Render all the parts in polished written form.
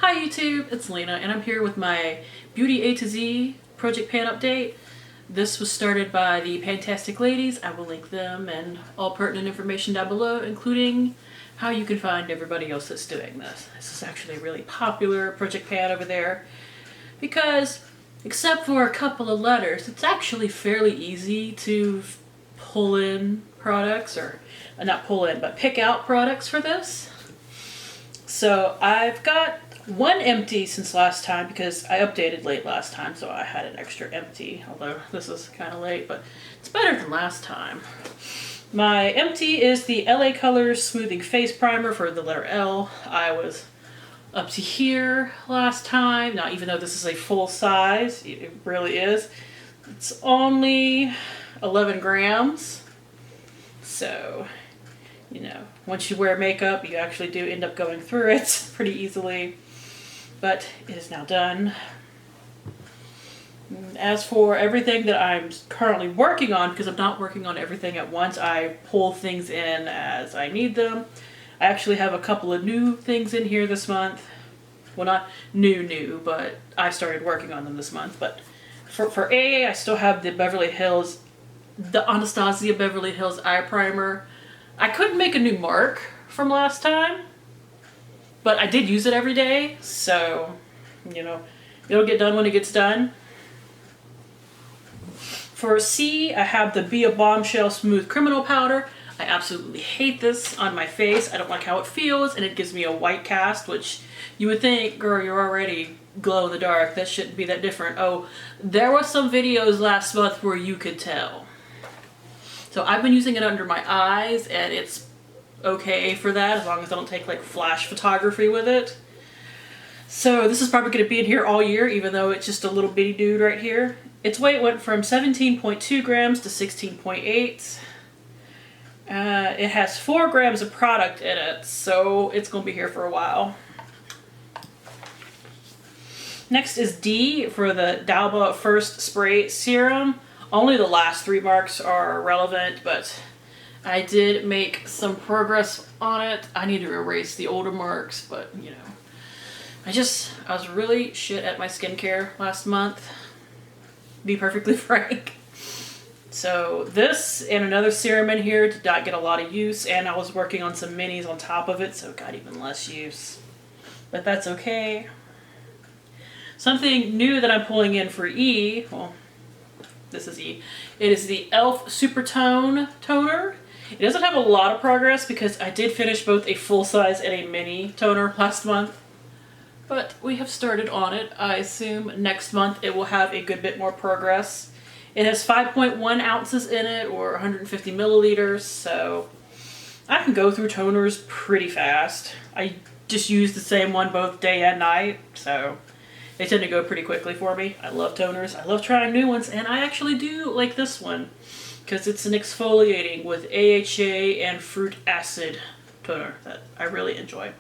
Hi YouTube, it's Lena and I'm here with my Beauty A to Z Project Pan update. This was started by the PANtastic ladies. I will link them and all pertinent information down below, including how you can find everybody else that's doing this. This is actually a really popular Project Pan over there because, except for a couple of letters, it's actually fairly easy to pull in products, or not pull in, but pick out products for this. So I've got one empty since last time because I updated late last time, so I had an extra empty, although this is kind of late, but it's better than last time. My empty is the LA Colors Smoothing Face Primer for the letter L. I was up to here last time. Now, even though this is a full size, it really is, it's only 11 grams. So, you know, once you wear makeup, you actually do end up going through it pretty easily. But it is now done. As for everything that I'm currently working on, because I'm not working on everything at once, I pull things in as I need them. I actually have a couple of new things in here this month. Well, not new, but I started working on them this month. But for AA, I still have the Beverly Hills, the Anastasia Beverly Hills Eye Primer. I couldn't make a new Marc from last time, but I did use it every day, so, you know, it'll get done when it gets done. For C, I have the Be a Bombshell Smooth Criminal Powder. I absolutely hate this on my face. I don't like how it feels, and it gives me a white cast, which you would think, girl, you're already glow in the dark. That shouldn't be that different. Oh, there were some videos last month where you could tell. So I've been using it under my eyes, and it's okay for that as long as I don't take like flash photography with it. So this is probably going to be in here all year, even though it's just a little bitty dude right here. Its weight went from 17.2 grams to 16.8. It has 4 grams of product in it, so it's going to be here for a while. Next is D for the Dalba First Spray Serum. Only the last 3 marks are relevant, but I did make some progress on it. I need to erase the older marks, but you know, I was really shit at my skincare last month, to be perfectly frank. So this and another serum in here did not get a lot of use, and I was working on some minis on top of it, so it got even less use. But that's okay. Something new that I'm pulling in for E, well, this is E. It is the e.l.f. Supertone Toner. It doesn't have a lot of progress because I did finish both a full size and a mini toner last month. But we have started on it. I assume next month it will have a good bit more progress. It has 5.1 ounces in it, or 150 milliliters, so I can go through toners pretty fast. I just use the same one both day and night, so they tend to go pretty quickly for me. I love toners. I love trying new ones, and I actually do like this one because it's an exfoliating with AHA and fruit acid toner that I really enjoy,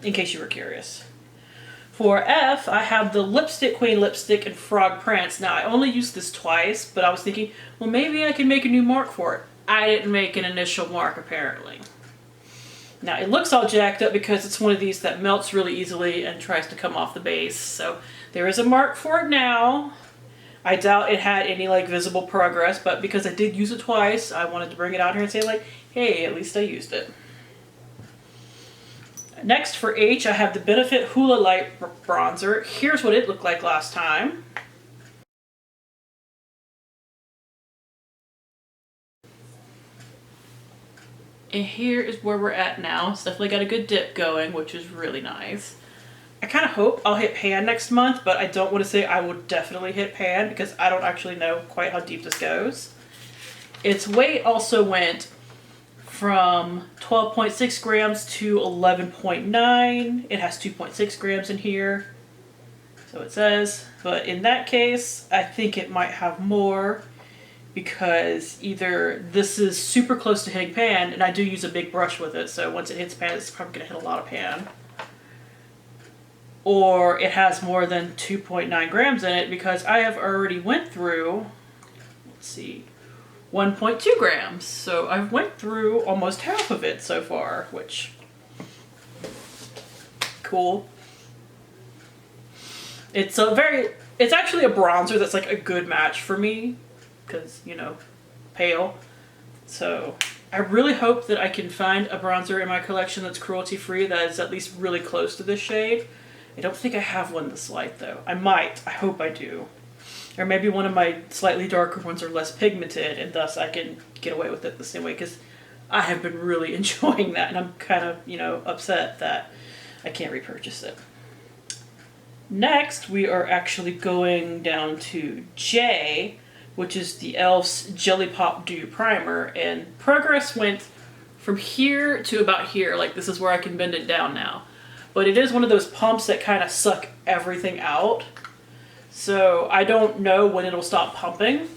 in case you were curious. For F, I have the Lipstick Queen Lipstick in Frog Prance. Now, I only used this twice, but I was thinking, well, maybe I can make a new mark for it. I didn't make an initial mark, apparently. Now, it looks all jacked up because it's one of these that melts really easily and tries to come off the base. So there is a mark for it now. I doubt it had any like visible progress, but because I did use it twice, I wanted to bring it out here and say like, hey, at least I used it. Next for H, I have the Benefit Hoola Light Bronzer. Here's what it looked like last time. And here is where we're at now. It's definitely got a good dip going, which is really nice. I kind of hope I'll hit pan next month, but I don't want to say I will definitely hit pan because I don't actually know quite how deep this goes. Its weight also went from 12.6 grams to 11.9. It has 2.6 grams in here, so it says. But in that case, I think it might have more because either this is super close to hitting pan, and I do use a big brush with it, so once it hits pan, it's probably going to hit a lot of pan. Or it has more than 2.9 grams in it because I have already went through, let's see, 1.2 grams. So I've went through almost half of it so far, which, cool. It's actually a bronzer that's like a good match for me because, you know, pale. So I really hope that I can find a bronzer in my collection that's cruelty free that is at least really close to this shade. I don't think I have one this light though. I might. I hope I do. Or maybe one of my slightly darker ones are less pigmented and thus I can get away with it the same way, because I have been really enjoying that and I'm kind of, you know, upset that I can't repurchase it. Next, we are actually going down to J, which is the e.l.f.'s Jelly Pop Dew Primer, and progress went from here to about here. Like, this is where I can bend it down now. But it is one of those pumps that kind of suck everything out. So I don't know when it'll stop pumping.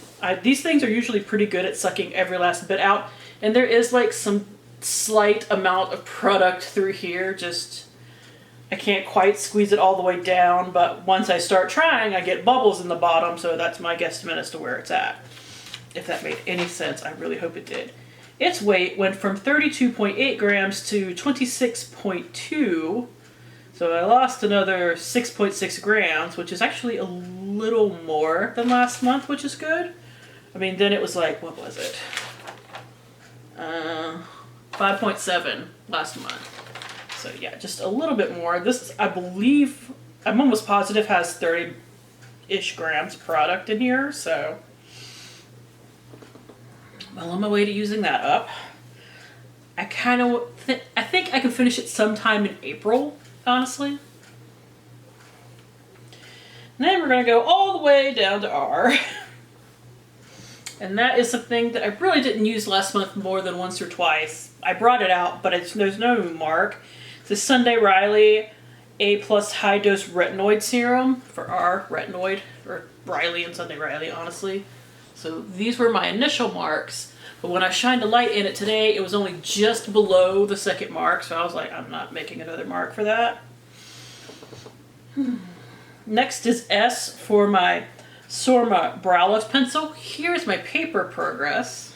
These things are usually pretty good at sucking every last bit out, and there is like some slight amount of product through here, just I can't quite squeeze it all the way down, but once I start trying, I get bubbles in the bottom, so that's my guesstimate as to where it's at. If that made any sense, I really hope it did. Its weight went from 32.8 grams to 26.2, so I lost another 6.6 grams, which is actually a little more than last month, which is good. I mean, then it was like, what was it? 5.7 last month. So yeah, just a little bit more. This, I believe, I'm almost positive has 30-ish grams product in here, so well on my way to using that up. I think I can finish it sometime in April, honestly. And then we're gonna go all the way down to R. And that is something that I really didn't use last month more than once or twice. I brought it out, but there's no Marc. The Sunday Riley A+ High Dose Retinoid Serum for our Retinoid, or Riley and Sunday Riley, honestly. So these were my initial marks, but when I shined a light in it today, it was only just below the second mark, so I was like, I'm not making another mark for that. Next is S for my Sorma Brow Lift Pencil. Here's my paper progress.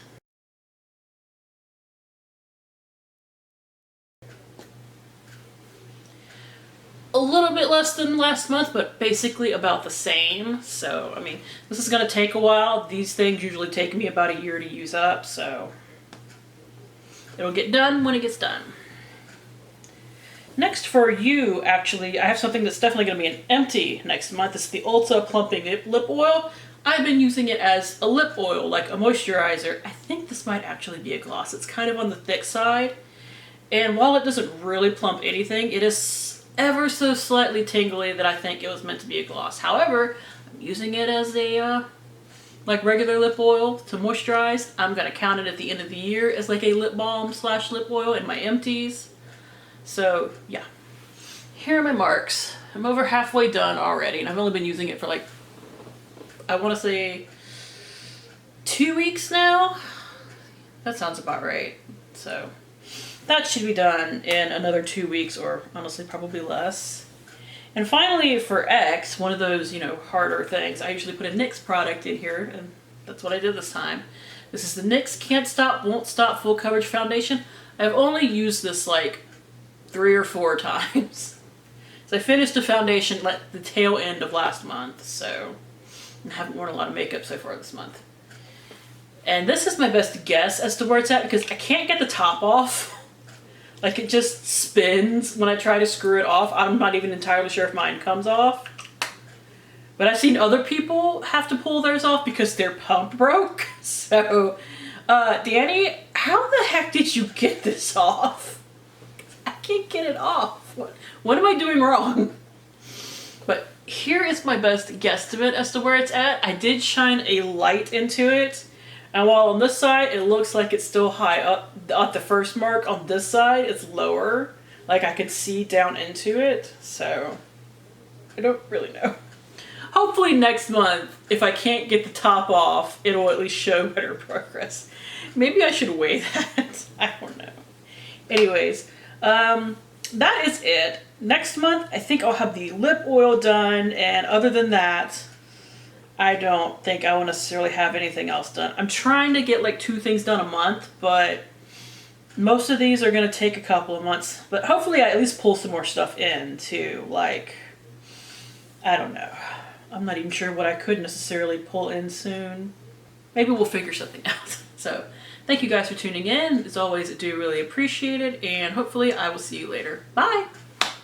A little bit less than last month, but basically about the same. So, I mean, this is going to take a while. These things usually take me about a year to use up, so it'll get done when it gets done. Next for you, actually, I have something that's definitely going to be an empty next month. It's the Ulta Plumping Lip Oil. I've been using it as a lip oil, like a moisturizer. I think this might actually be a gloss. It's kind of on the thick side. And while it doesn't really plump anything, it is ever so slightly tingly that I think it was meant to be a gloss. However, I'm using it as a like regular lip oil to moisturize. I'm going to count it at the end of the year as like a lip balm / lip oil in my empties. So yeah, here are my marks. I'm over halfway done already, and I've only been using it for like, I want to say 2 weeks now. That sounds about right. So that should be done in another 2 weeks, or honestly probably less. And finally for X, one of those, you know, harder things, I usually put a NYX product in here, and that's what I did this time. This is the NYX Can't Stop Won't Stop Full Coverage Foundation. I've only used this like 3 or 4 times. So I finished the foundation at the tail end of last month, so I haven't worn a lot of makeup so far this month. And this is my best guess as to where it's at, because I can't get the top off. Like, it just spins when I try to screw it off. I'm not even entirely sure if mine comes off. But I've seen other people have to pull theirs off because their pump broke. So, Danny, how the heck did you get this off? I can't get it off. What am I doing wrong? But here is my best guesstimate as to where it's at. I did shine a light into it. And while on this side, it looks like it's still high up at the first mark, on this side, it's lower. Like, I could see down into it. So, I don't really know. Hopefully next month, if I can't get the top off, it'll at least show better progress. Maybe I should weigh that. I don't know. Anyways, that is it. Next month, I think I'll have the lip oil done, and other than that, I don't think I will necessarily have anything else done. I'm trying to get like 2 things done a month, but most of these are going to take a couple of months. But hopefully I at least pull some more stuff in too. Like, I don't know. I'm not even sure what I could necessarily pull in soon. Maybe we'll figure something out. So thank you guys for tuning in. As always, I do really appreciate it, and hopefully I will see you later. Bye!